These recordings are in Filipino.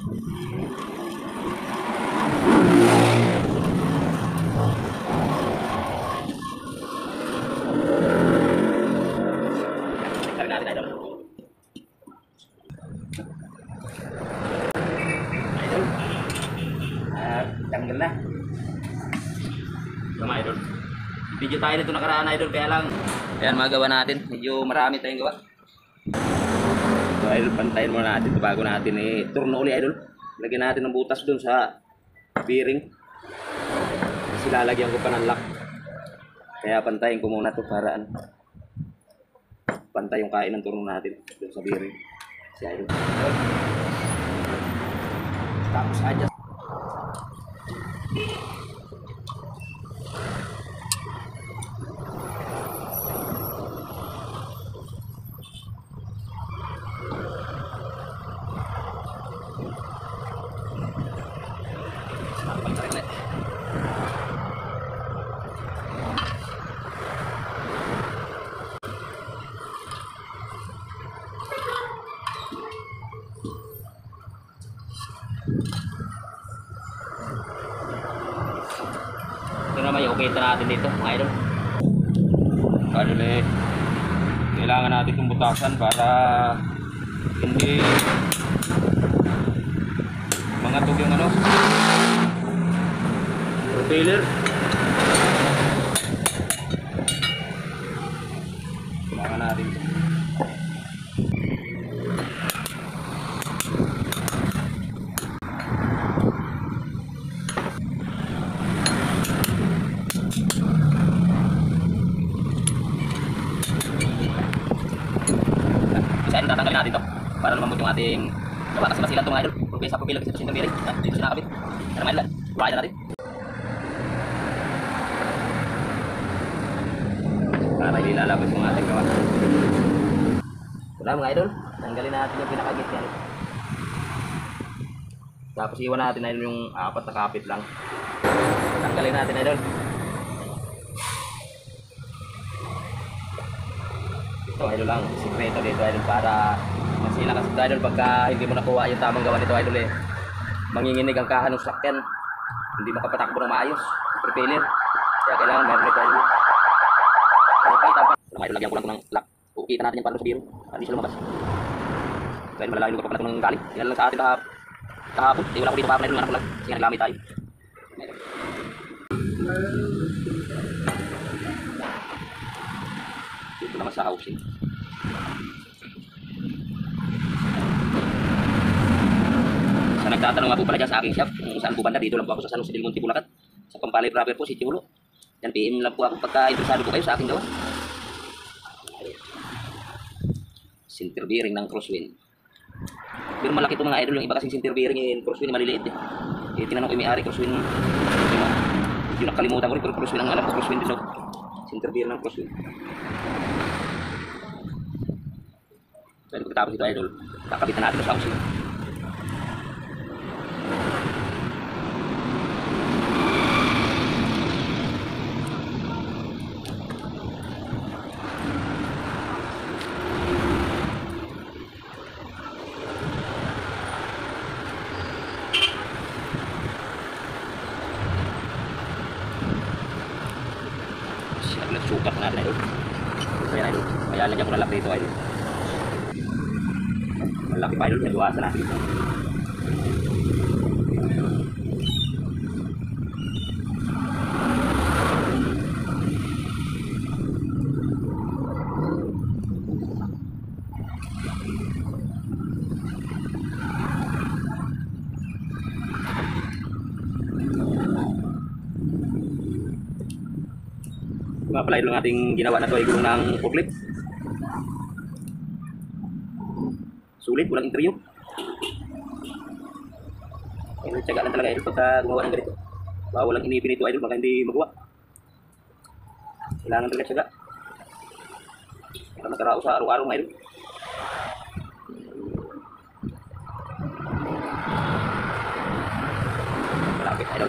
Tanggal na. Mga idol. Video tayo nito nakaraan idol, kaya lang ayan magawa natin. Medyo marami tayong gawa. So idol, pantayin muna natin ito bago natin turno uli idol. Lagyan natin ng butas dun sa bearing. Kasi lalagyan ko pa ng lock. Kaya pantayin ko muna ito para pantay yung kain ng turno natin dun sa bearing. Si idol. Tapos adjust. Ito naman yung okay natin dito mga idol. Idol kailangan natin itong butasan para hindi mangatog yung propeller. Kailangan natin ito. Tatanggalin natin ito para lumambot yung ating batas basilan ito mga idol. Okay, sa pupila kasi ito sinabiri dito sinakabit para mailan buhayin na natin para ilalabas yung ating gawa. Wala mga idol, tanggalin natin yung pinakagit yan. Tapos iwan natin na yung apat na kapit lang. Tanggalin natin idol. Ito idol lang, sikreto dito idol para masila kasi idol pagka hindi mo nakuha yung tamang gawa nito idol manginginig ang kahan ng sakyan, hindi makapatakbo ng maayos propeller, kaya kailangan meron ito idol. Okay, tapos idol lagyan ko lang ng lock, ukita natin yung paano sa biro hindi siya lumabas dahil malalaking lugar pa pala ito ng galing. Yan lang sa atin kahapon, wala ko dito kahapon idol, manap ko lang kasi nga naglamit tayo. Dito naman sa housing. Sa nagtatanong nga po pala dyan sa aking shop kung saan po banda, dito lang po ako sa San Jose del Monte, Bulacan, sa Pampalay Proper po, Sitio Ulo. Yan, PM lang po ako pagka interesado po kayo sa aking gawa. Center bearing ng crosswind. Pero malaki ito mga idol, yung iba kasing center bearing yung crosswind maliliit tinanong ko yung may-ari crosswind, yung nakalimutan ko rin, pero crosswind ang alam ko, crosswind din center bearing ng crosswind. So pagkatapos ito idol, kakabitan natin sa housing. Sukat natin idol. Kaya idol, kaya lagyan ko na lock dito idol. Malaki pa idol, nagawasan natin ito. Ma-apply lang ating ginawa na ito ay gulong ng forklift. Sulit, walang interview. Ay, tiyaga lang talaga idol pagka gumawa ng ganito. Baka walang inipin ito idol, baka hindi magawa. Kailangan talaga tiyaga para magkarao sa araw-araw mga idol. Malapit idol.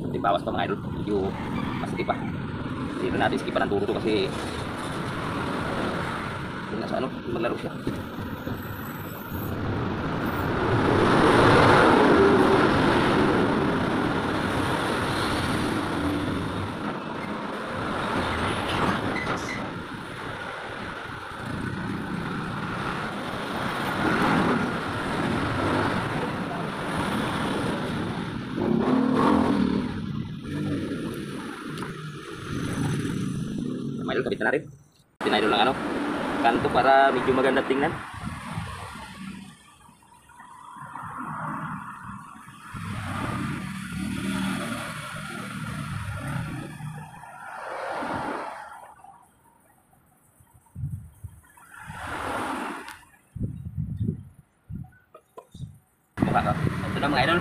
Hindi bawas pa mga idol. Medyo masikip pa. Hindi na natin skipan ang turo to kasi yung nasa ano, maglaro siya. Mga idol, kabit na natin. Pinidol lang ano, kanto para medyo maganda tingnan. Mukha ka. Ito na mga idol,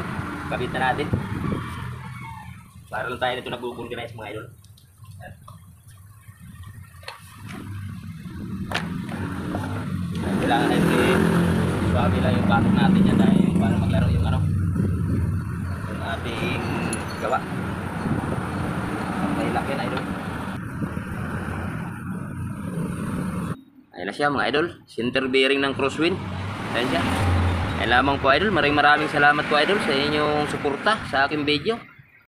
kabit na natin. Para lang tayo nito nag-organize mga idol. Kailangan natin suwabe lang yung batok natin yan dahil para maglaro yung ano, yung ating gawa. May laki na idol. Ayan na siya mga idol, center bearing ng crosswind. Ayan siya. Ayan lamang po idol, maraming salamat po idol sa inyong suporta sa aking video.